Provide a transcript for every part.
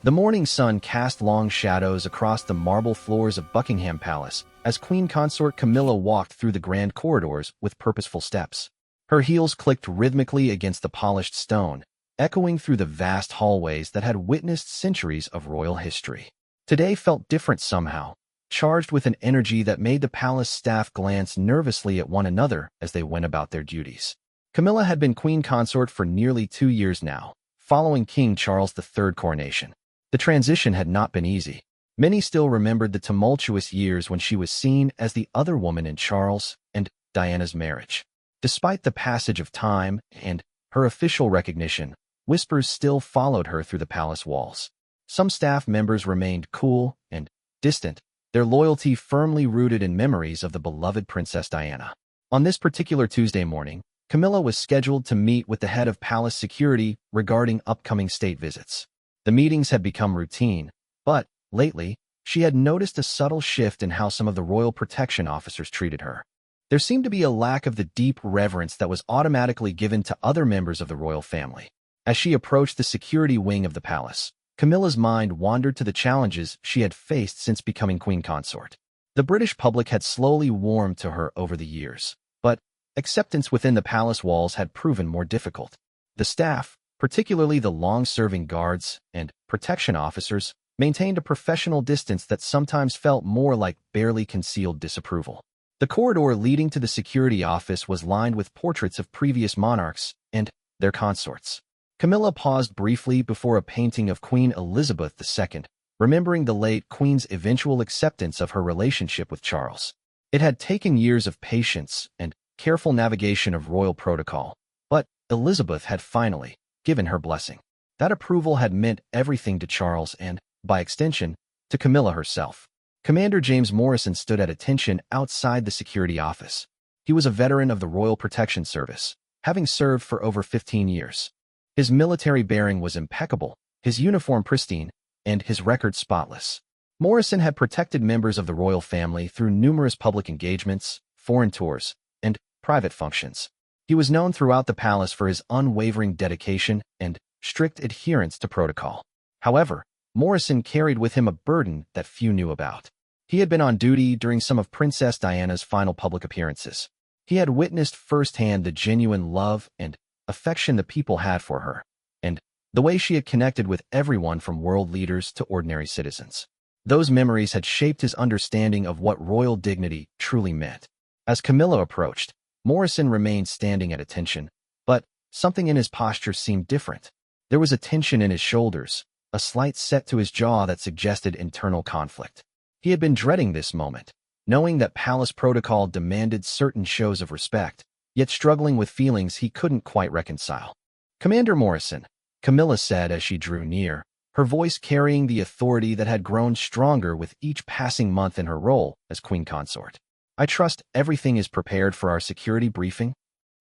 The morning sun cast long shadows across the marble floors of Buckingham Palace as Queen Consort Camilla walked through the grand corridors with purposeful steps. Her heels clicked rhythmically against the polished stone, echoing through the vast hallways that had witnessed centuries of royal history. Today felt different somehow, charged with an energy that made the palace staff glance nervously at one another as they went about their duties. Camilla had been Queen Consort for nearly 2 years now, following King Charles III coronation. The transition had not been easy. Many still remembered the tumultuous years when she was seen as the other woman in Charles and Diana's marriage. Despite the passage of time and her official recognition, whispers still followed her through the palace walls. Some staff members remained cool and distant, their loyalty firmly rooted in memories of the beloved Princess Diana. On this particular Tuesday morning, Camilla was scheduled to meet with the head of palace security regarding upcoming state visits. The meetings had become routine, but, lately, she had noticed a subtle shift in how some of the royal protection officers treated her. There seemed to be a lack of the deep reverence that was automatically given to other members of the royal family. As she approached the security wing of the palace, Camilla's mind wandered to the challenges she had faced since becoming Queen Consort. The British public had slowly warmed to her over the years, but acceptance within the palace walls had proven more difficult. The staff, particularly the long-serving guards and protection officers, maintained a professional distance that sometimes felt more like barely concealed disapproval. The corridor leading to the security office was lined with portraits of previous monarchs and their consorts. Camilla paused briefly before a painting of Queen Elizabeth II, remembering the late Queen's eventual acceptance of her relationship with Charles. It had taken years of patience and careful navigation of royal protocol, but Elizabeth had finally given her blessing. That approval had meant everything to Charles and, by extension, to Camilla herself. Commander James Morrison stood at attention outside the security office. He was a veteran of the Royal Protection Service, having served for over 15 years. His military bearing was impeccable, his uniform pristine, and his record spotless. Morrison had protected members of the royal family through numerous public engagements, foreign tours, and private functions. He was known throughout the palace for his unwavering dedication and strict adherence to protocol. However, Morrison carried with him a burden that few knew about. He had been on duty during some of Princess Diana's final public appearances. He had witnessed firsthand the genuine love and affection the people had for her, and the way she had connected with everyone from world leaders to ordinary citizens. Those memories had shaped his understanding of what royal dignity truly meant. As Camilla approached, Morrison remained standing at attention, but something in his posture seemed different. There was a tension in his shoulders, a slight set to his jaw that suggested internal conflict. He had been dreading this moment, knowing that palace protocol demanded certain shows of respect, yet struggling with feelings he couldn't quite reconcile. "Commander Morrison," Camilla said as she drew near, her voice carrying the authority that had grown stronger with each passing month in her role as Queen Consort. "I trust everything is prepared for our security briefing?"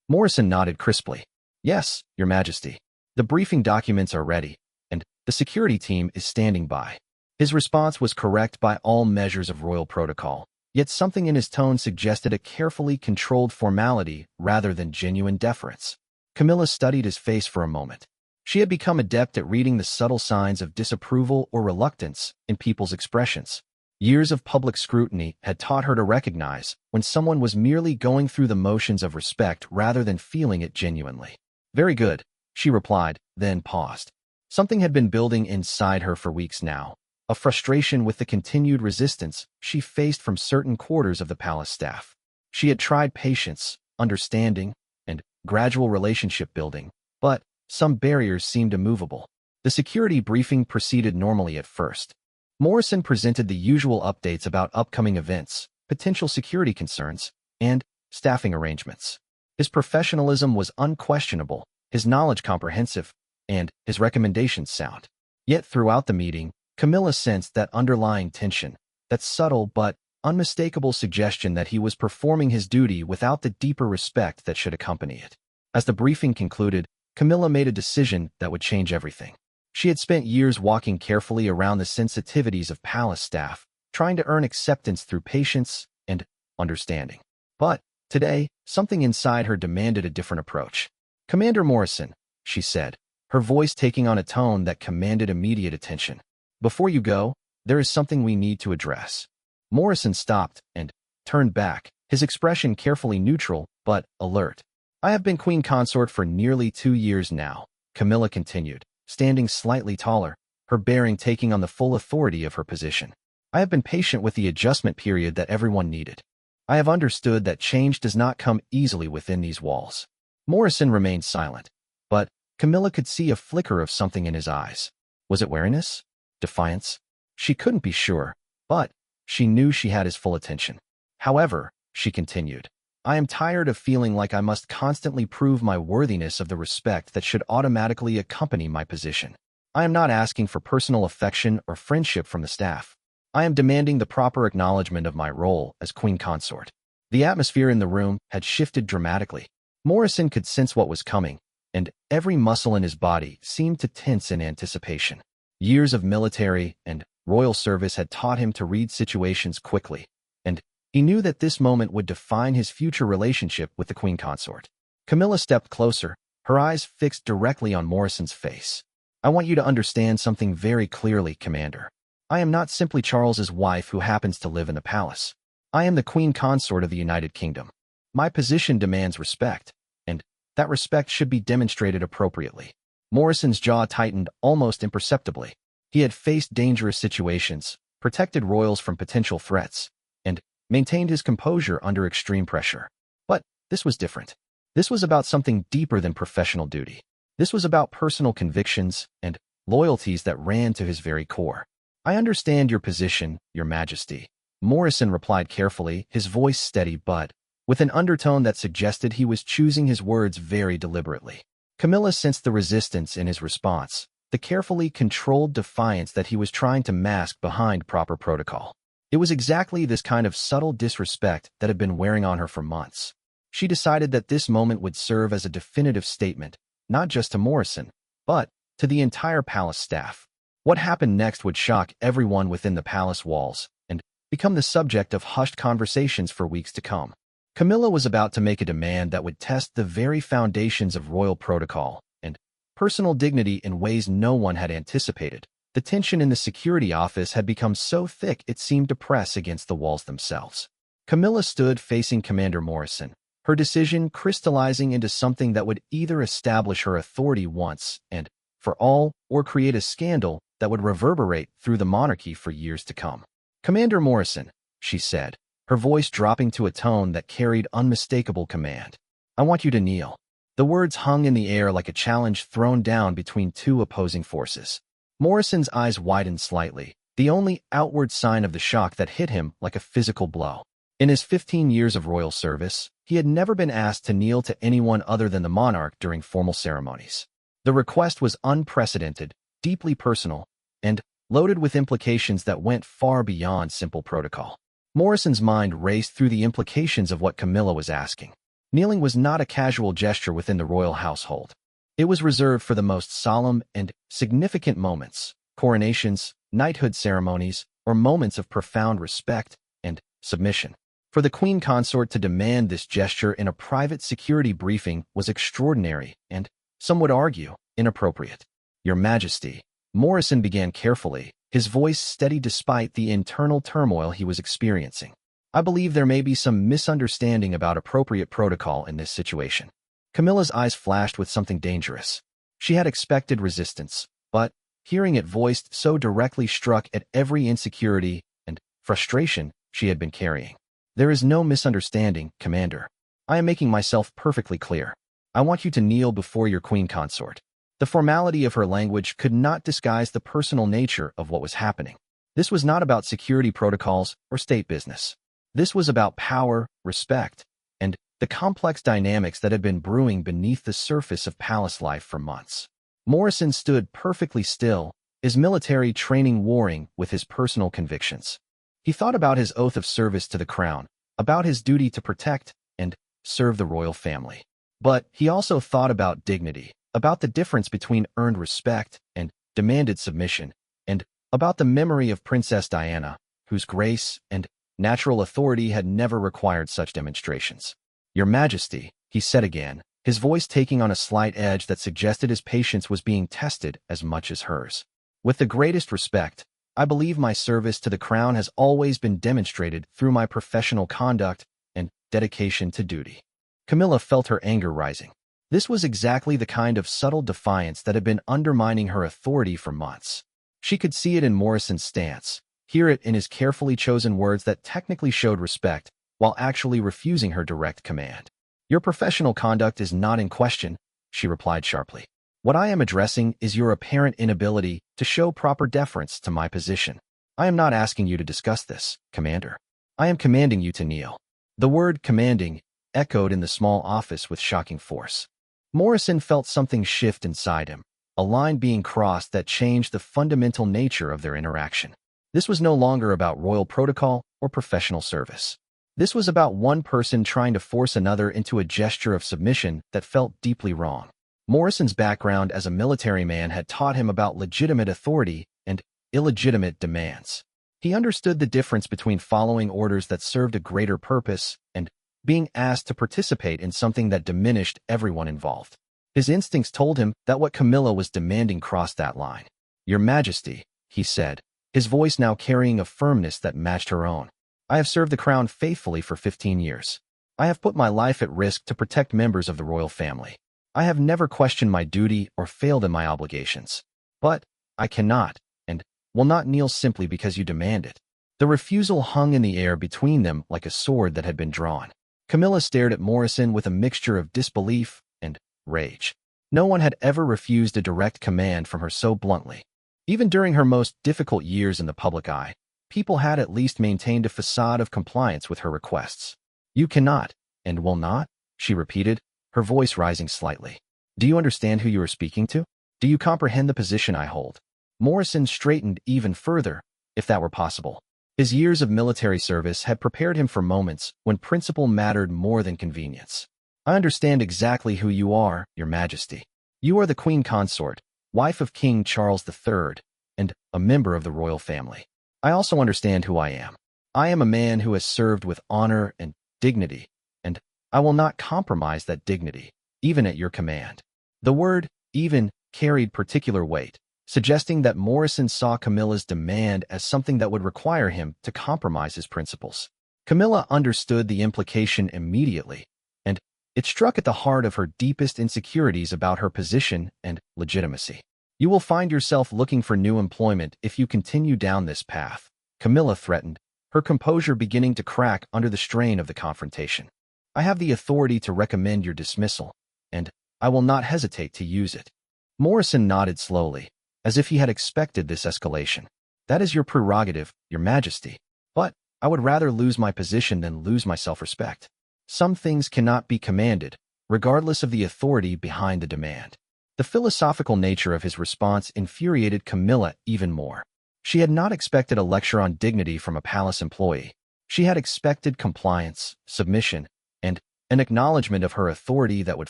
Morrison nodded crisply. "Yes, Your Majesty. The briefing documents are ready, and the security team is standing by." His response was correct by all measures of royal protocol, yet something in his tone suggested a carefully controlled formality rather than genuine deference. Camilla studied his face for a moment. She had become adept at reading the subtle signs of disapproval or reluctance in people's expressions. Years of public scrutiny had taught her to recognize when someone was merely going through the motions of respect rather than feeling it genuinely. "Very good," she replied, then paused. Something had been building inside her for weeks now, a frustration with the continued resistance she faced from certain quarters of the palace staff. She had tried patience, understanding, and gradual relationship building, but some barriers seemed immovable. The security briefing proceeded normally at first. Morrison presented the usual updates about upcoming events, potential security concerns, and staffing arrangements. His professionalism was unquestionable, his knowledge comprehensive, and his recommendations sound. Yet throughout the meeting, Camilla sensed that underlying tension, that subtle but unmistakable suggestion that he was performing his duty without the deeper respect that should accompany it. As the briefing concluded, Camilla made a decision that would change everything. She had spent years walking carefully around the sensitivities of palace staff, trying to earn acceptance through patience and understanding. But today, something inside her demanded a different approach. "Commander Morrison," she said, her voice taking on a tone that commanded immediate attention. "Before you go, there is something we need to address." Morrison stopped and turned back, his expression carefully neutral but alert. "I have been queen consort for nearly 2 years now," Camilla continued, standing slightly taller, her bearing taking on the full authority of her position. "I have been patient with the adjustment period that everyone needed. I have understood that change does not come easily within these walls." Morrison remained silent, but Camilla could see a flicker of something in his eyes. Was it wariness? Defiance? She couldn't be sure, but she knew she had his full attention. "However," she continued, "I am tired of feeling like I must constantly prove my worthiness of the respect that should automatically accompany my position. I am not asking for personal affection or friendship from the staff. I am demanding the proper acknowledgement of my role as queen consort." The atmosphere in the room had shifted dramatically. Morrison could sense what was coming, and every muscle in his body seemed to tense in anticipation. Years of military and royal service had taught him to read situations quickly, and he knew that this moment would define his future relationship with the queen consort. Camilla stepped closer, her eyes fixed directly on Morrison's face. "I want you to understand something very clearly, Commander. I am not simply Charles's wife who happens to live in the palace. I am the queen consort of the United Kingdom. My position demands respect, and that respect should be demonstrated appropriately." Morrison's jaw tightened almost imperceptibly. He had faced dangerous situations, protected royals from potential threats, and maintained his composure under extreme pressure. But this was different. This was about something deeper than professional duty. This was about personal convictions and loyalties that ran to his very core. "I understand your position, Your Majesty," Morrison replied carefully, his voice steady but with an undertone that suggested he was choosing his words very deliberately. Camilla sensed the resistance in his response, the carefully controlled defiance that he was trying to mask behind proper protocol. It was exactly this kind of subtle disrespect that had been wearing on her for months. She decided that this moment would serve as a definitive statement, not just to Morrison, but to the entire palace staff. What happened next would shock everyone within the palace walls and become the subject of hushed conversations for weeks to come. Camilla was about to make a demand that would test the very foundations of royal protocol and personal dignity in ways no one had anticipated. The tension in the security office had become so thick it seemed to press against the walls themselves. Camilla stood facing Commander Morrison, her decision crystallizing into something that would either establish her authority once and for all or create a scandal that would reverberate through the monarchy for years to come. "Commander Morrison," she said, her voice dropping to a tone that carried unmistakable command, "I want you to kneel." The words hung in the air like a challenge thrown down between two opposing forces. Morrison's eyes widened slightly, the only outward sign of the shock that hit him like a physical blow. In his 15 years of royal service, he had never been asked to kneel to anyone other than the monarch during formal ceremonies. The request was unprecedented, deeply personal, and loaded with implications that went far beyond simple protocol. Morrison's mind raced through the implications of what Camilla was asking. Kneeling was not a casual gesture within the royal household. It was reserved for the most solemn and significant moments, coronations, knighthood ceremonies, or moments of profound respect and submission. For the queen consort to demand this gesture in a private security briefing was extraordinary and, some would argue, inappropriate. "Your Majesty," Morrison began carefully, his voice steady despite the internal turmoil he was experiencing. "I believe there may be some misunderstanding about appropriate protocol in this situation." Camilla's eyes flashed with something dangerous. She had expected resistance, but hearing it voiced so directly struck at every insecurity and frustration she had been carrying. "There is no misunderstanding, Commander. I am making myself perfectly clear. I want you to kneel before your queen consort." The formality of her language could not disguise the personal nature of what was happening. This was not about security protocols or state business. This was about power, respect, and the complex dynamics that had been brewing beneath the surface of palace life for months. Morrison stood perfectly still, his military training warring with his personal convictions. He thought about his oath of service to the crown, about his duty to protect and serve the royal family. But he also thought about dignity, about the difference between earned respect and demanded submission, and about the memory of Princess Diana, whose grace and natural authority had never required such demonstrations. "Your Majesty," he said again, his voice taking on a slight edge that suggested his patience was being tested as much as hers. With the greatest respect, I believe my service to the crown has always been demonstrated through my professional conduct and dedication to duty. Camilla felt her anger rising. This was exactly the kind of subtle defiance that had been undermining her authority for months. She could see it in Morrison's stance, hear it in his carefully chosen words that technically showed respect, while actually refusing her direct command. "Your professional conduct is not in question," she replied sharply. "What I am addressing is your apparent inability to show proper deference to my position. I am not asking you to discuss this, Commander. I am commanding you to kneel." The word commanding echoed in the small office with shocking force. Morrison felt something shift inside him, a line being crossed that changed the fundamental nature of their interaction. This was no longer about royal protocol or professional service. This was about one person trying to force another into a gesture of submission that felt deeply wrong. Morrison's background as a military man had taught him about legitimate authority and illegitimate demands. He understood the difference between following orders that served a greater purpose and being asked to participate in something that diminished everyone involved. His instincts told him that what Camilla was demanding crossed that line. "Your Majesty," he said, his voice now carrying a firmness that matched her own. "I have served the crown faithfully for 15 years. I have put my life at risk to protect members of the royal family. I have never questioned my duty or failed in my obligations. But I cannot and will not kneel simply because you demand it." The refusal hung in the air between them like a sword that had been drawn. Camilla stared at Morrison with a mixture of disbelief and rage. No one had ever refused a direct command from her so bluntly. Even during her most difficult years in the public eye, people had at least maintained a facade of compliance with her requests. "You cannot and will not," she repeated, her voice rising slightly. "Do you understand who you are speaking to? Do you comprehend the position I hold?" Morrison straightened even further, if that were possible. His years of military service had prepared him for moments when principle mattered more than convenience. "I understand exactly who you are, Your Majesty. You are the Queen Consort, wife of King Charles III, and a member of the royal family. I also understand who I am. I am a man who has served with honor and dignity, and I will not compromise that dignity, even at your command." The word "even" carried particular weight, suggesting that Morrison saw Camilla's demand as something that would require him to compromise his principles. Camilla understood the implication immediately, and it struck at the heart of her deepest insecurities about her position and legitimacy. "You will find yourself looking for new employment if you continue down this path," Camilla threatened, her composure beginning to crack under the strain of the confrontation. "I have the authority to recommend your dismissal, and I will not hesitate to use it." Morrison nodded slowly, as if he had expected this escalation. "That is your prerogative, Your Majesty. But I would rather lose my position than lose my self-respect. Some things cannot be commanded, regardless of the authority behind the demand." The philosophical nature of his response infuriated Camilla even more. She had not expected a lecture on dignity from a palace employee. She had expected compliance, submission, and an acknowledgement of her authority that would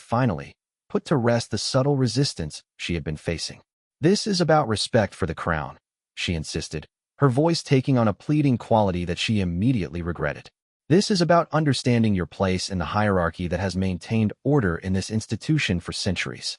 finally put to rest the subtle resistance she had been facing. "This is about respect for the crown," she insisted, her voice taking on a pleading quality that she immediately regretted. "This is about understanding your place in the hierarchy that has maintained order in this institution for centuries."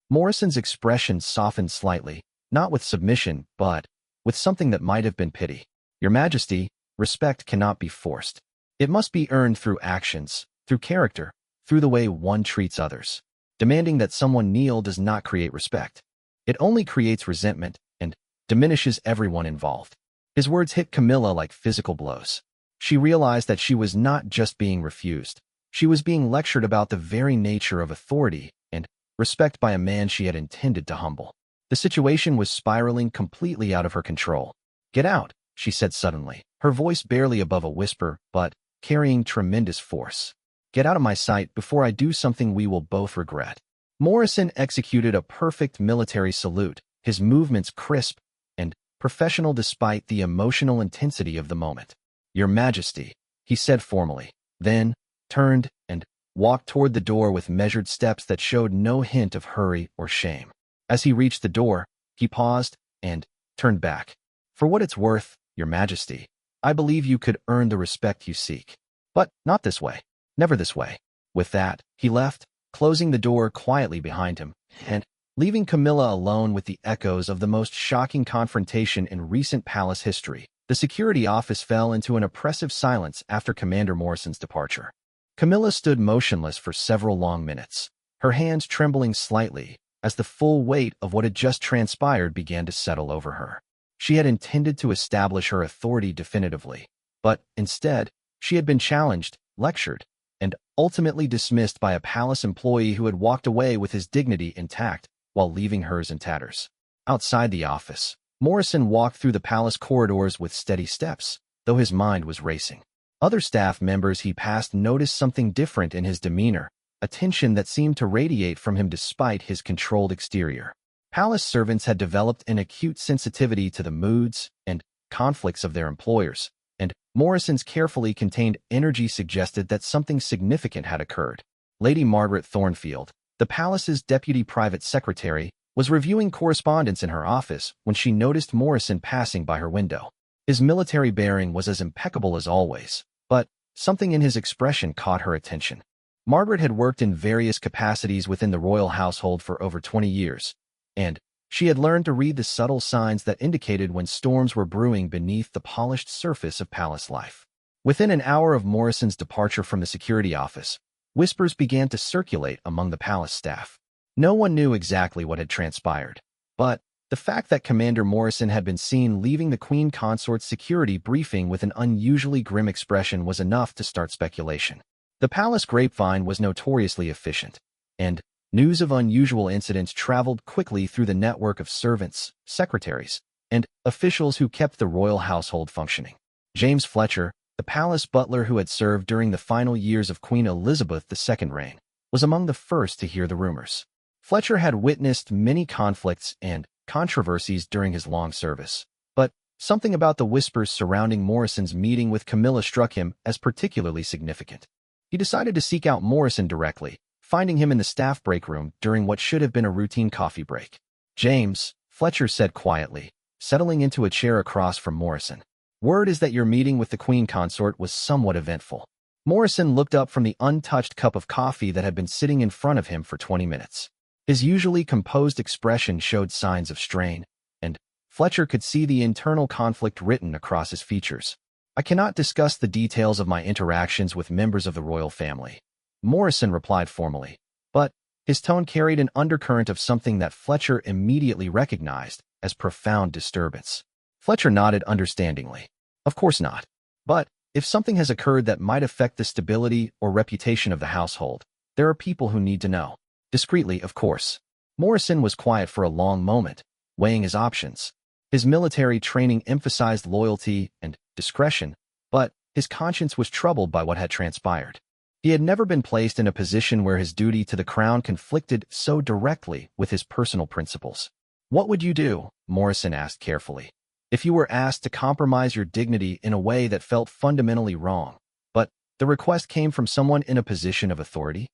Morrison's expression softened slightly, not with submission, but with something that might have been pity. "Your Majesty, respect cannot be forced. It must be earned through actions, through character, through the way one treats others. Demanding that someone kneel does not create respect. It only creates resentment and diminishes everyone involved." His words hit Camilla like physical blows. She realized that she was not just being refused. She was being lectured about the very nature of authority and respect by a man she had intended to humble. The situation was spiraling completely out of her control. "Get out," she said suddenly, her voice barely above a whisper, but carrying tremendous force. "Get out of my sight before I do something we will both regret." Morrison executed a perfect military salute, his movements crisp and professional despite the emotional intensity of the moment. "Your Majesty," he said formally, then turned and walked toward the door with measured steps that showed no hint of hurry or shame. As he reached the door, he paused and turned back. "For what it's worth, Your Majesty, I believe you could earn the respect you seek. But not this way. Never this way." With that, he left, closing the door quietly behind him, and leaving Camilla alone with the echoes of the most shocking confrontation in recent palace history. The security office fell into an oppressive silence after Commander Morrison's departure. Camilla stood motionless for several long minutes, her hands trembling slightly as the full weight of what had just transpired began to settle over her. She had intended to establish her authority definitively, but instead, she had been challenged, lectured, and ultimately dismissed by a palace employee who had walked away with his dignity intact while leaving hers in tatters. Outside the office, Morrison walked through the palace corridors with steady steps, though his mind was racing. Other staff members he passed noticed something different in his demeanor, a tension that seemed to radiate from him despite his controlled exterior. Palace servants had developed an acute sensitivity to the moods and conflicts of their employers, and Morrison's carefully contained energy suggested that something significant had occurred. Lady Margaret Thornfield, the palace's deputy private secretary, was reviewing correspondence in her office when she noticed Morrison passing by her window. His military bearing was as impeccable as always, but something in his expression caught her attention. Margaret had worked in various capacities within the royal household for over 20 years, and she had learned to read the subtle signs that indicated when storms were brewing beneath the polished surface of palace life. Within an hour of Morrison's departure from the security office, whispers began to circulate among the palace staff. No one knew exactly what had transpired, but the fact that Commander Morrison had been seen leaving the Queen Consort's security briefing with an unusually grim expression was enough to start speculation. The palace grapevine was notoriously efficient, and news of unusual incidents traveled quickly through the network of servants, secretaries, and officials who kept the royal household functioning. James Fletcher, the palace butler who had served during the final years of Queen Elizabeth II's reign, was among the first to hear the rumors. Fletcher had witnessed many conflicts and controversies during his long service, but something about the whispers surrounding Morrison's meeting with Camilla struck him as particularly significant. He decided to seek out Morrison directly, finding him in the staff break room during what should have been a routine coffee break. "James," Fletcher said quietly, settling into a chair across from Morrison. "Word is that your meeting with the Queen Consort was somewhat eventful." Morrison looked up from the untouched cup of coffee that had been sitting in front of him for 20 minutes. His usually composed expression showed signs of strain, and Fletcher could see the internal conflict written across his features. "I cannot discuss the details of my interactions with members of the royal family," Morrison replied formally, but his tone carried an undercurrent of something that Fletcher immediately recognized as profound disturbance. Fletcher nodded understandingly. "Of course not. But if something has occurred that might affect the stability or reputation of the household, there are people who need to know." Discreetly, of course. Morrison was quiet for a long moment, weighing his options. His military training emphasized loyalty and discretion, but his conscience was troubled by what had transpired. He had never been placed in a position where his duty to the crown conflicted so directly with his personal principles. "What would you do?" Morrison asked carefully, "if you were asked to compromise your dignity in a way that felt fundamentally wrong, but the request came from someone in a position of authority?"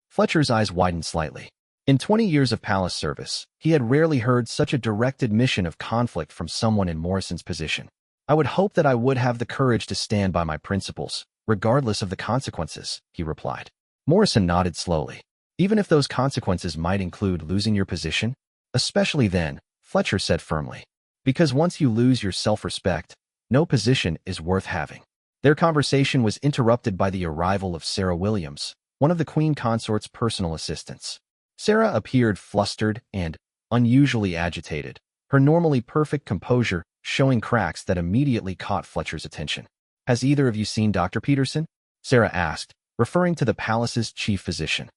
Fletcher's eyes widened slightly. In 20 years of palace service, he had rarely heard such a direct admission of conflict from someone in Morrison's position. "I would hope that I would have the courage to stand by my principles, regardless of the consequences," he replied. Morrison nodded slowly. "Even if those consequences might include losing your position?" "Especially then," Fletcher said firmly. "Because once you lose your self-respect, no position is worth having." Their conversation was interrupted by the arrival of Sarah Williams, one of the Queen Consort's personal assistants. Sarah appeared flustered and unusually agitated, her normally perfect composure showing cracks that immediately caught Fletcher's attention. "Has either of you seen Dr. Peterson?" Sarah asked, referring to the palace's chief physician.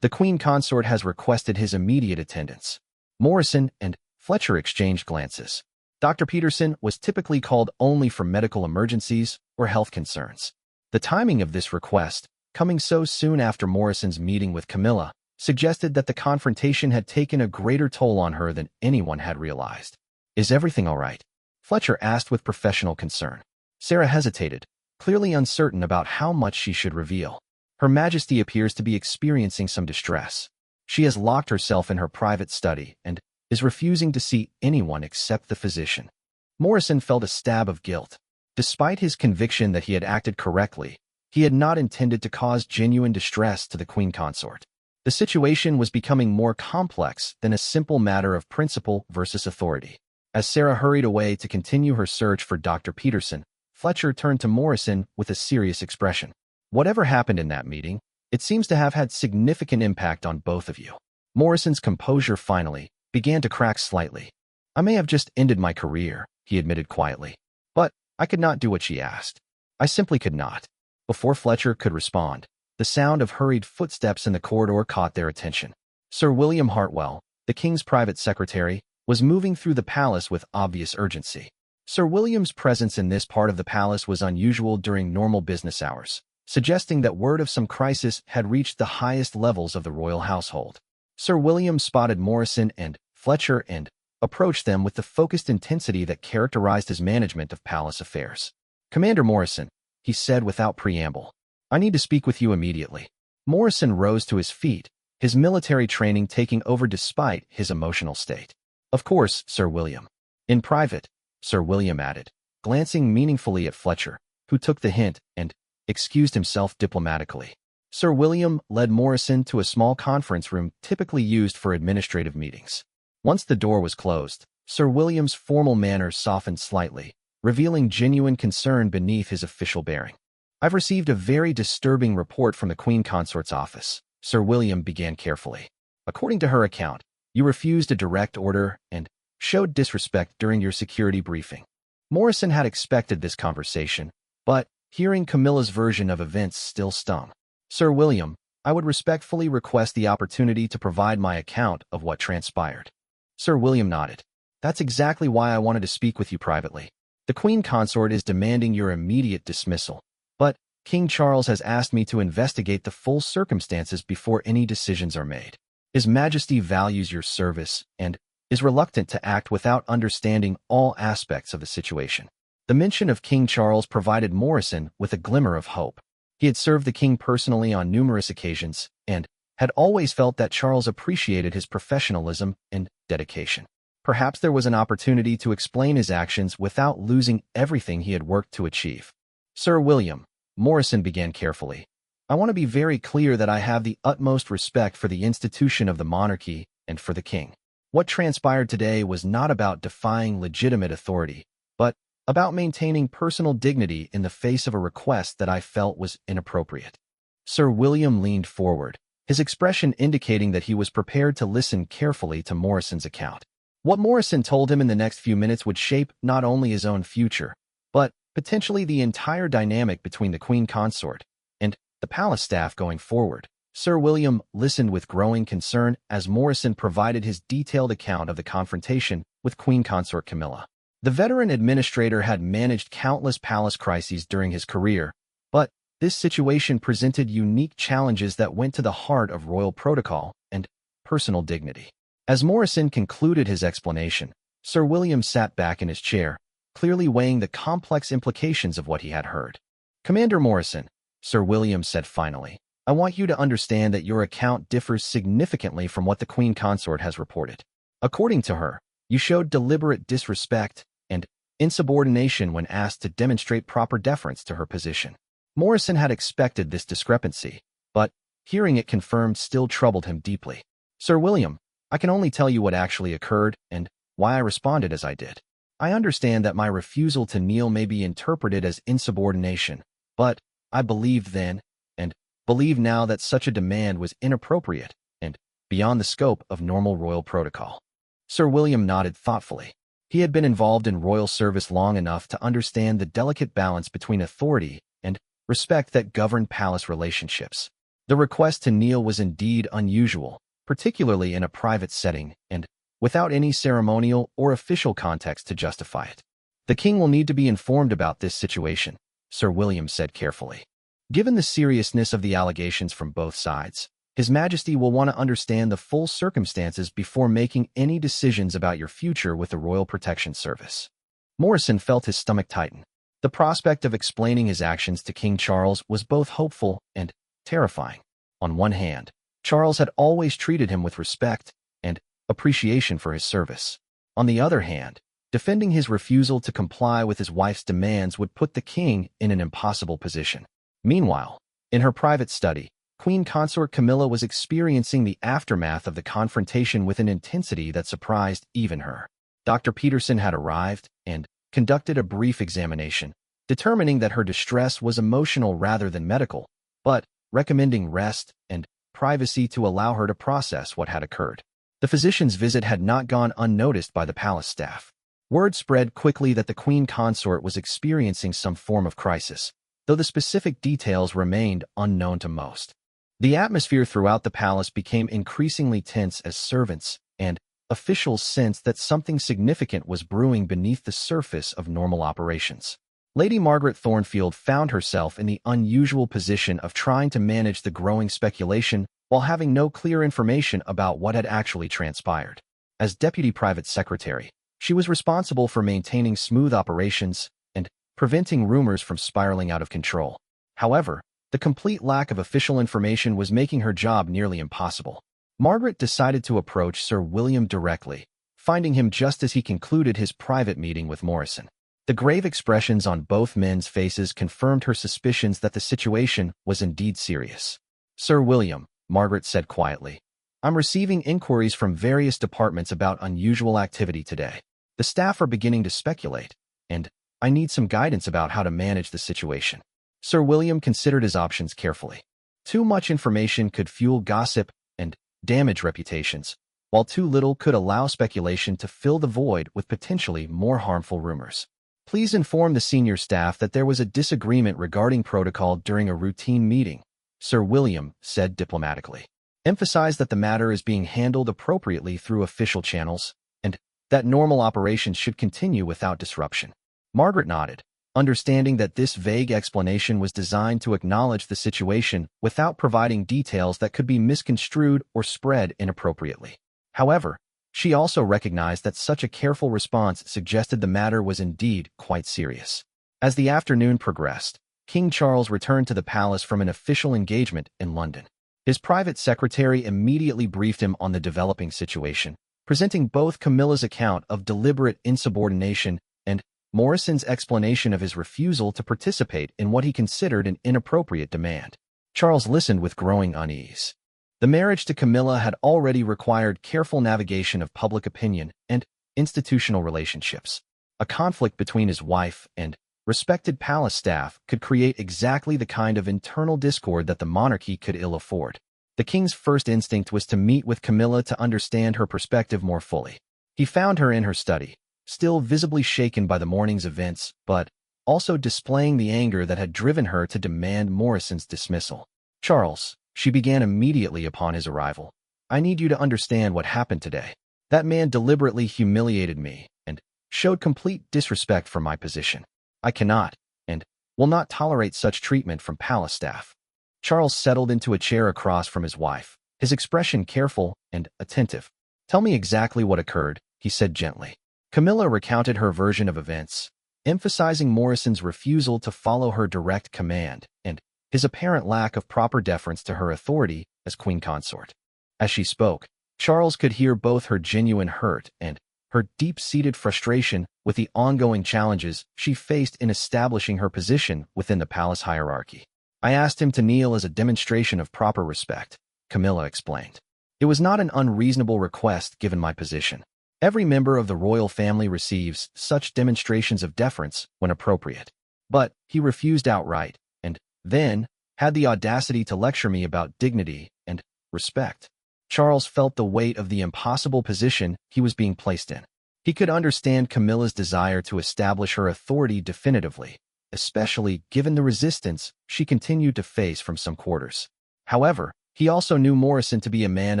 "The Queen Consort has requested his immediate attendance." Morrison and Fletcher exchanged glances. Dr. Peterson was typically called only for medical emergencies or health concerns. The timing of this request, coming so soon after Morrison's meeting with Camilla, suggested that the confrontation had taken a greater toll on her than anyone had realized. "Is everything all right?" Fletcher asked with professional concern. Sarah hesitated, clearly uncertain about how much she should reveal. "Her Majesty appears to be experiencing some distress. She has locked herself in her private study and is refusing to see anyone except the physician." Morrison felt a stab of guilt. Despite his conviction that he had acted correctly, he had not intended to cause genuine distress to the Queen Consort. The situation was becoming more complex than a simple matter of principle versus authority. As Sarah hurried away to continue her search for Dr. Peterson, Fletcher turned to Morrison with a serious expression. Whatever happened in that meeting, it seems to have had significant impact on both of you. Morrison's composure finally began to crack slightly. I may have just ended my career, he admitted quietly. But I could not do what she asked. I simply could not. Before Fletcher could respond, the sound of hurried footsteps in the corridor caught their attention. Sir William Hartwell, the king's private secretary, was moving through the palace with obvious urgency. Sir William's presence in this part of the palace was unusual during normal business hours, suggesting that word of some crisis had reached the highest levels of the royal household. Sir William spotted Morrison and Fletcher and approached them with the focused intensity that characterized his management of palace affairs. "Commander Morrison," he said without preamble, "I need to speak with you immediately." Morrison rose to his feet, his military training taking over despite his emotional state. "Of course, Sir William." "In private," Sir William added, glancing meaningfully at Fletcher, who took the hint and excused himself diplomatically. Sir William led Morrison to a small conference room typically used for administrative meetings. Once the door was closed, Sir William's formal manner softened slightly, revealing genuine concern beneath his official bearing. "I've received a very disturbing report from the Queen Consort's office," Sir William began carefully. "According to her account, you refused a direct order and showed disrespect during your security briefing." Morrison had expected this conversation, but hearing Camilla's version of events still stung. "Sir William, I would respectfully request the opportunity to provide my account of what transpired." Sir William nodded. "That's exactly why I wanted to speak with you privately. The Queen Consort is demanding your immediate dismissal, but King Charles has asked me to investigate the full circumstances before any decisions are made. His Majesty values your service and is reluctant to act without understanding all aspects of the situation." The mention of King Charles provided Morrison with a glimmer of hope. He had served the king personally on numerous occasions and had always felt that Charles appreciated his professionalism and dedication. Perhaps there was an opportunity to explain his actions without losing everything he had worked to achieve. "Sir William," Morrison began carefully, "I want to be very clear that I have the utmost respect for the institution of the monarchy and for the king. What transpired today was not about defying legitimate authority, but about maintaining personal dignity in the face of a request that I felt was inappropriate." Sir William leaned forward, his expression indicating that he was prepared to listen carefully to Morrison's account. What Morrison told him in the next few minutes would shape not only his own future, but potentially the entire dynamic between the Queen Consort and the palace staff going forward. Sir William listened with growing concern as Morrison provided his detailed account of the confrontation with Queen Consort Camilla. The veteran administrator had managed countless palace crises during his career, but this situation presented unique challenges that went to the heart of royal protocol and personal dignity. As Morrison concluded his explanation, Sir William sat back in his chair, clearly weighing the complex implications of what he had heard. "Commander Morrison," Sir William said finally, "I want you to understand that your account differs significantly from what the Queen Consort has reported. According to her, you showed deliberate disrespect and insubordination when asked to demonstrate proper deference to her position." Morrison had expected this discrepancy, but hearing it confirmed still troubled him deeply. "Sir William, I can only tell you what actually occurred and why I responded as I did. I understand that my refusal to kneel may be interpreted as insubordination, but I believed then and believe now that such a demand was inappropriate and beyond the scope of normal royal protocol." Sir William nodded thoughtfully. He had been involved in royal service long enough to understand the delicate balance between authority and respect that governed palace relationships. The request to kneel was indeed unusual, particularly in a private setting and without any ceremonial or official context to justify it. "The king will need to be informed about this situation," Sir William said carefully. "Given the seriousness of the allegations from both sides, His Majesty will want to understand the full circumstances before making any decisions about your future with the Royal Protection Service." Morrison felt his stomach tighten. The prospect of explaining his actions to King Charles was both hopeful and terrifying. On one hand, Charles had always treated him with respect and appreciation for his service. On the other hand, defending his refusal to comply with his wife's demands would put the king in an impossible position. Meanwhile, in her private study, Queen Consort Camilla was experiencing the aftermath of the confrontation with an intensity that surprised even her. Dr. Peterson had arrived and conducted a brief examination, determining that her distress was emotional rather than medical, but recommending rest and privacy to allow her to process what had occurred. The physician's visit had not gone unnoticed by the palace staff. Word spread quickly that the queen consort was experiencing some form of crisis, though the specific details remained unknown to most. The atmosphere throughout the palace became increasingly tense as servants and officials sensed that something significant was brewing beneath the surface of normal operations. Lady Margaret Thornfield found herself in the unusual position of trying to manage the growing speculation while having no clear information about what had actually transpired. As Deputy Private Secretary, she was responsible for maintaining smooth operations and preventing rumors from spiraling out of control. However, the complete lack of official information was making her job nearly impossible. Margaret decided to approach Sir William directly, finding him just as he concluded his private meeting with Morrison. The grave expressions on both men's faces confirmed her suspicions that the situation was indeed serious. "Sir William," Margaret said quietly, "I'm receiving inquiries from various departments about unusual activity today. The staff are beginning to speculate, and I need some guidance about how to manage the situation." Sir William considered his options carefully. Too much information could fuel gossip and damage reputations, while too little could allow speculation to fill the void with potentially more harmful rumors. "Please inform the senior staff that there was a disagreement regarding protocol during a routine meeting," Sir William said diplomatically. "Emphasize that the matter is being handled appropriately through official channels, and that normal operations should continue without disruption." Margaret nodded, understanding that this vague explanation was designed to acknowledge the situation without providing details that could be misconstrued or spread inappropriately. However, she also recognized that such a careful response suggested the matter was indeed quite serious. As the afternoon progressed, King Charles returned to the palace from an official engagement in London. His private secretary immediately briefed him on the developing situation, presenting both Camilla's account of deliberate insubordination and Morrison's explanation of his refusal to participate in what he considered an inappropriate demand. Charles listened with growing unease. The marriage to Camilla had already required careful navigation of public opinion and institutional relationships. A conflict between his wife and respected palace staff could create exactly the kind of internal discord that the monarchy could ill afford. The king's first instinct was to meet with Camilla to understand her perspective more fully. He found her in her study, still visibly shaken by the morning's events, but also displaying the anger that had driven her to demand Morrison's dismissal. "Charles," she began immediately upon his arrival, "I need you to understand what happened today. That man deliberately humiliated me and showed complete disrespect for my position. I cannot and will not tolerate such treatment from palace staff." Charles settled into a chair across from his wife, his expression careful and attentive. "Tell me exactly what occurred," he said gently. Camilla recounted her version of events, emphasizing Morrison's refusal to follow her direct command and his apparent lack of proper deference to her authority as queen consort. As she spoke, Charles could hear both her genuine hurt and her deep-seated frustration with the ongoing challenges she faced in establishing her position within the palace hierarchy. "I asked him to kneel as a demonstration of proper respect," Camilla explained. "It was not an unreasonable request given my position. Every member of the royal family receives such demonstrations of deference when appropriate. But he refused outright, and then had the audacity to lecture me about dignity and respect." Charles felt the weight of the impossible position he was being placed in. He could understand Camilla's desire to establish her authority definitively, especially given the resistance she continued to face from some quarters. However, he also knew Morrison to be a man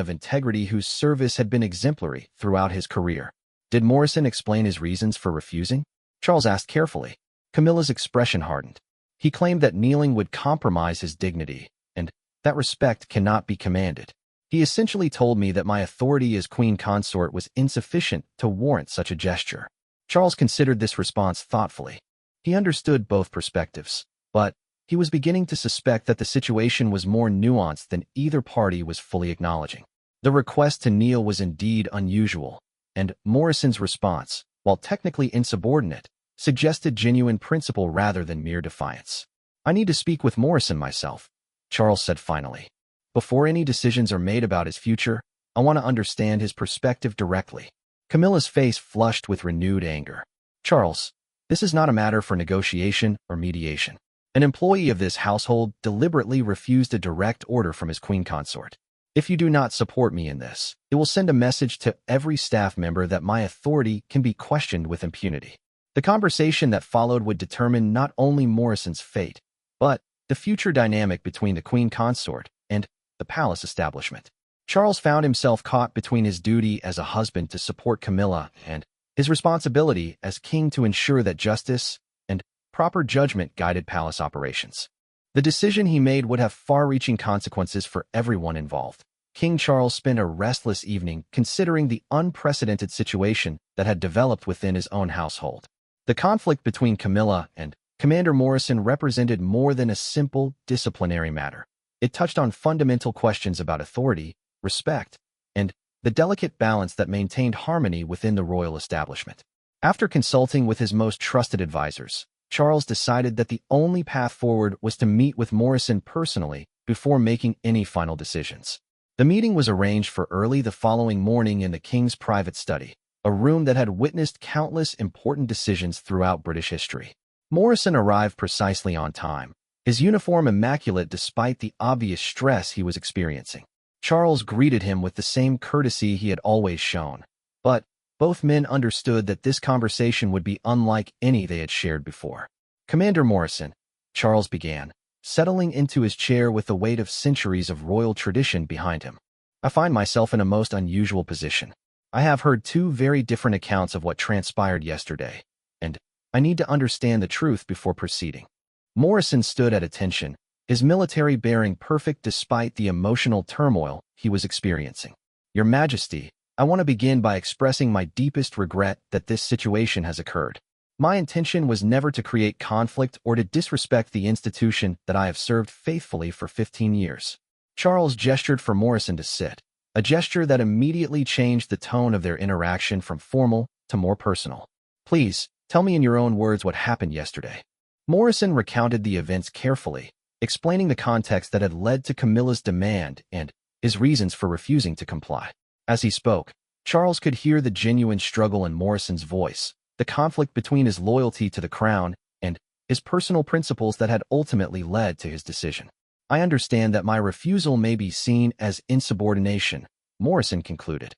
of integrity whose service had been exemplary throughout his career. Did Morrison explain his reasons for refusing? Charles asked carefully. Camilla's expression hardened. He claimed that kneeling would compromise his dignity, and that respect cannot be commanded. He essentially told me that my authority as queen consort was insufficient to warrant such a gesture. Charles considered this response thoughtfully. He understood both perspectives, but he was beginning to suspect that the situation was more nuanced than either party was fully acknowledging. The request to kneel was indeed unusual, and Morrison's response, while technically insubordinate, suggested genuine principle rather than mere defiance. "I need to speak with Morrison myself," Charles said finally. Before any decisions are made about his future, I want to understand his perspective directly. Camilla's face flushed with renewed anger. Charles, this is not a matter for negotiation or mediation. An employee of this household deliberately refused a direct order from his queen consort. If you do not support me in this, it will send a message to every staff member that my authority can be questioned with impunity. The conversation that followed would determine not only Morrison's fate, but the future dynamic between the queen consort and the palace establishment. Charles found himself caught between his duty as a husband to support Camilla and his responsibility as king to ensure that justice and proper judgment guided palace operations. The decision he made would have far-reaching consequences for everyone involved. King Charles spent a restless evening considering the unprecedented situation that had developed within his own household. The conflict between Camilla and Commander Morrison represented more than a simple disciplinary matter. It touched on fundamental questions about authority, respect, and the delicate balance that maintained harmony within the royal establishment. After consulting with his most trusted advisors, Charles decided that the only path forward was to meet with Morrison personally before making any final decisions. The meeting was arranged for early the following morning in the king's private study, a room that had witnessed countless important decisions throughout British history. Morrison arrived precisely on time, his uniform immaculate despite the obvious stress he was experiencing. Charles greeted him with the same courtesy he had always shown, but both men understood that this conversation would be unlike any they had shared before. Commander Morrison, Charles began, settling into his chair with the weight of centuries of royal tradition behind him. I find myself in a most unusual position. I have heard two very different accounts of what transpired yesterday, and I need to understand the truth before proceeding. Morrison stood at attention, his military bearing perfect despite the emotional turmoil he was experiencing. Your Majesty, I want to begin by expressing my deepest regret that this situation has occurred. My intention was never to create conflict or to disrespect the institution that I have served faithfully for 15 years. Charles gestured for Morrison to sit, a gesture that immediately changed the tone of their interaction from formal to more personal. Please, tell me in your own words what happened yesterday. Morrison recounted the events carefully, explaining the context that had led to Camilla's demand and his reasons for refusing to comply. As he spoke, Charles could hear the genuine struggle in Morrison's voice, the conflict between his loyalty to the crown and his personal principles that had ultimately led to his decision. I understand that my refusal may be seen as insubordination, Morrison concluded.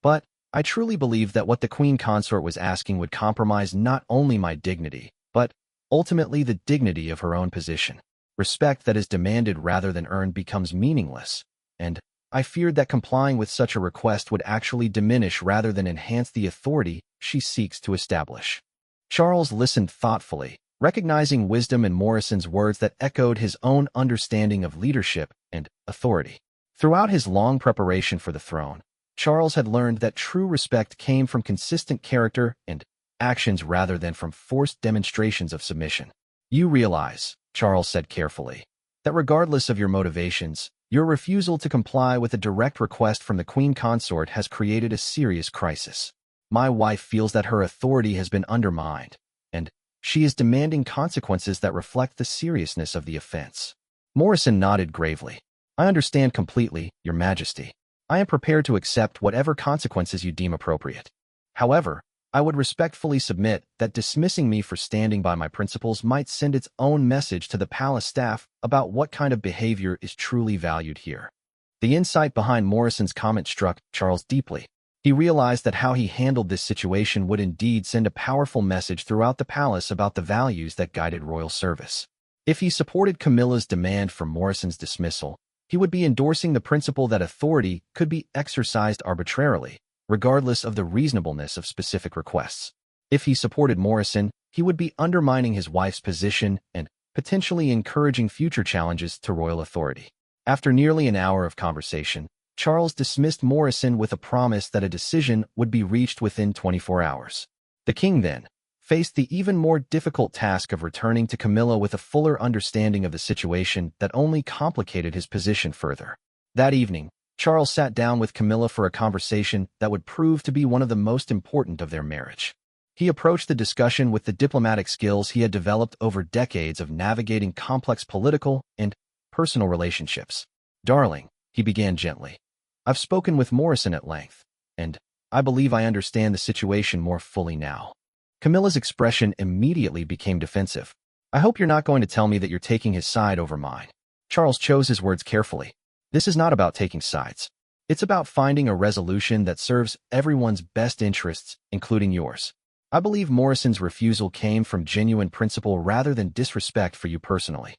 But I truly believe that what the queen consort was asking would compromise not only my dignity, but ultimately the dignity of her own position. Respect that is demanded rather than earned becomes meaningless, and I feared that complying with such a request would actually diminish rather than enhance the authority she seeks to establish. Charles listened thoughtfully, recognizing wisdom in Morrison's words that echoed his own understanding of leadership and authority. Throughout his long preparation for the throne, Charles had learned that true respect came from consistent character and actions rather than from forced demonstrations of submission. You realize, Charles said carefully, that regardless of your motivations, your refusal to comply with a direct request from the queen consort has created a serious crisis. My wife feels that her authority has been undermined, and she is demanding consequences that reflect the seriousness of the offense. Morrison nodded gravely. I understand completely, Your Majesty. I am prepared to accept whatever consequences you deem appropriate. However, I would respectfully submit that dismissing me for standing by my principles might send its own message to the palace staff about what kind of behavior is truly valued here. The insight behind Morrison's comment struck Charles deeply. He realized that how he handled this situation would indeed send a powerful message throughout the palace about the values that guided royal service. If he supported Camilla's demand for Morrison's dismissal, he would be endorsing the principle that authority could be exercised arbitrarily, regardless of the reasonableness of specific requests. If he supported Morrison, he would be undermining his wife's position and potentially encouraging future challenges to royal authority. After nearly an hour of conversation, Charles dismissed Morrison with a promise that a decision would be reached within 24 hours. The king then faced the even more difficult task of returning to Camilla with a fuller understanding of the situation that only complicated his position further. That evening, Charles sat down with Camilla for a conversation that would prove to be one of the most important of their marriage. He approached the discussion with the diplomatic skills he had developed over decades of navigating complex political and personal relationships. Darling, he began gently. I've spoken with Morrison at length, and I believe I understand the situation more fully now. Camilla's expression immediately became defensive. I hope you're not going to tell me that you're taking his side over mine. Charles chose his words carefully. This is not about taking sides. It's about finding a resolution that serves everyone's best interests, including yours. I believe Morrison's refusal came from genuine principle rather than disrespect for you personally.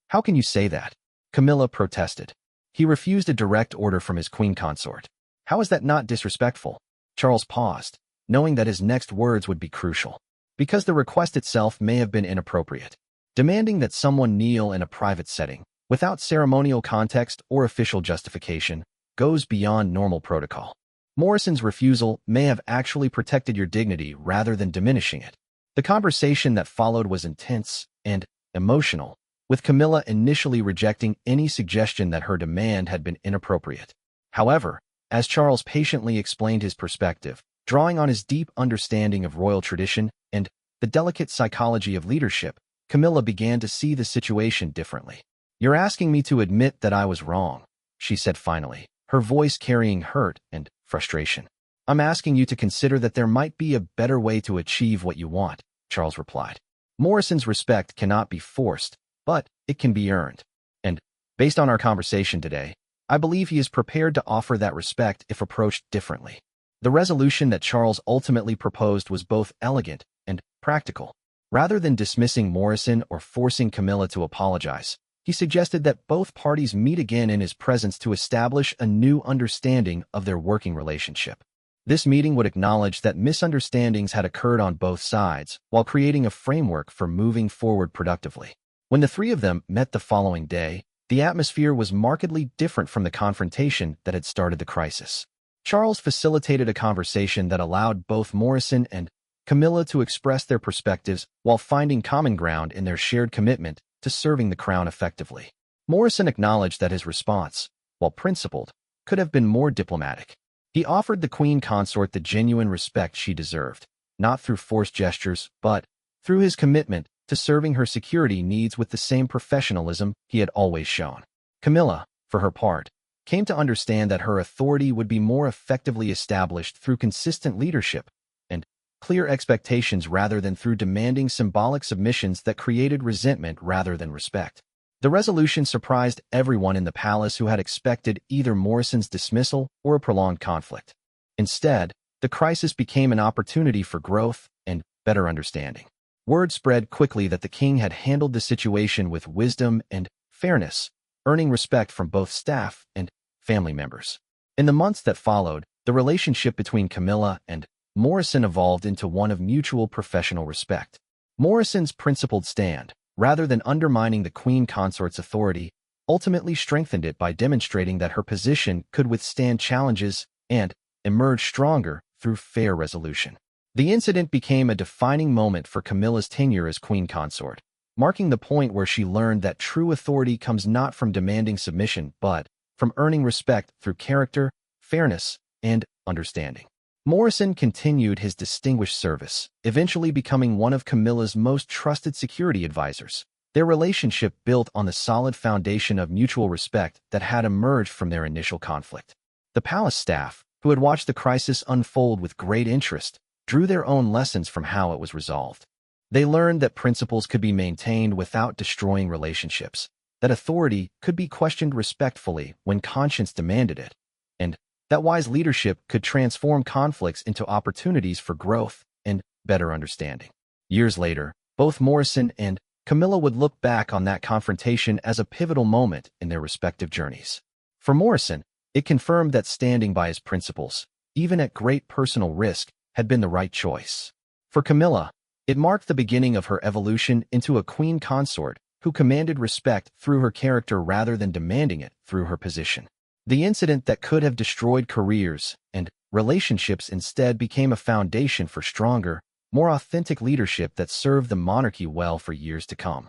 How can you say that? Camilla protested. He refused a direct order from his queen consort. How is that not disrespectful? Charles paused, knowing that his next words would be crucial. Because the request itself may have been inappropriate. Demanding that someone kneel in a private setting, without ceremonial context or official justification, goes beyond normal protocol. Morrison's refusal may have actually protected your dignity rather than diminishing it. The conversation that followed was intense and emotional, with Camilla initially rejecting any suggestion that her demand had been inappropriate. However, as Charles patiently explained his perspective, drawing on his deep understanding of royal tradition and the delicate psychology of leadership, Camilla began to see the situation differently. You're asking me to admit that I was wrong, she said finally, her voice carrying hurt and frustration. I'm asking you to consider that there might be a better way to achieve what you want, Charles replied. Morrison's respect cannot be forced, but it can be earned. And, based on our conversation today, I believe he is prepared to offer that respect if approached differently. The resolution that Charles ultimately proposed was both elegant and practical. Rather than dismissing Morrison or forcing Camilla to apologize, he suggested that both parties meet again in his presence to establish a new understanding of their working relationship. This meeting would acknowledge that misunderstandings had occurred on both sides while creating a framework for moving forward productively. When the three of them met the following day, the atmosphere was markedly different from the confrontation that had started the crisis. Charles facilitated a conversation that allowed both Morrison and Camilla to express their perspectives while finding common ground in their shared commitment to serving the crown effectively. Morrison acknowledged that his response, while principled, could have been more diplomatic. He offered the queen consort the genuine respect she deserved, not through forced gestures, but through his commitment to serving her security needs with the same professionalism he had always shown. Camilla, for her part, came to understand that her authority would be more effectively established through consistent leadership and clear expectations rather than through demanding symbolic submissions that created resentment rather than respect. The resolution surprised everyone in the palace who had expected either Morrison's dismissal or a prolonged conflict. Instead, the crisis became an opportunity for growth and better understanding. Word spread quickly that the king had handled the situation with wisdom and fairness, earning respect from both staff and family members. In the months that followed, the relationship between Camilla and Morrison evolved into one of mutual professional respect. Morrison's principled stand, rather than undermining the queen consort's authority, ultimately strengthened it by demonstrating that her position could withstand challenges and emerge stronger through fair resolution. The incident became a defining moment for Camilla's tenure as queen consort, marking the point where she learned that true authority comes not from demanding submission but from earning respect through character, fairness, and understanding. Morrison continued his distinguished service, eventually becoming one of Camilla's most trusted security advisors. Their relationship built on the solid foundation of mutual respect that had emerged from their initial conflict. The palace staff, who had watched the crisis unfold with great interest, drew their own lessons from how it was resolved. They learned that principles could be maintained without destroying relationships, that authority could be questioned respectfully when conscience demanded it, and that wise leadership could transform conflicts into opportunities for growth and better understanding. Years later, both Morrison and Camilla would look back on that confrontation as a pivotal moment in their respective journeys. For Morrison, it confirmed that standing by his principles, even at great personal risk, had been the right choice. For Camilla, it marked the beginning of her evolution into a queen consort who commanded respect through her character rather than demanding it through her position. The incident that could have destroyed careers and relationships instead became a foundation for stronger, more authentic leadership that served the monarchy well for years to come.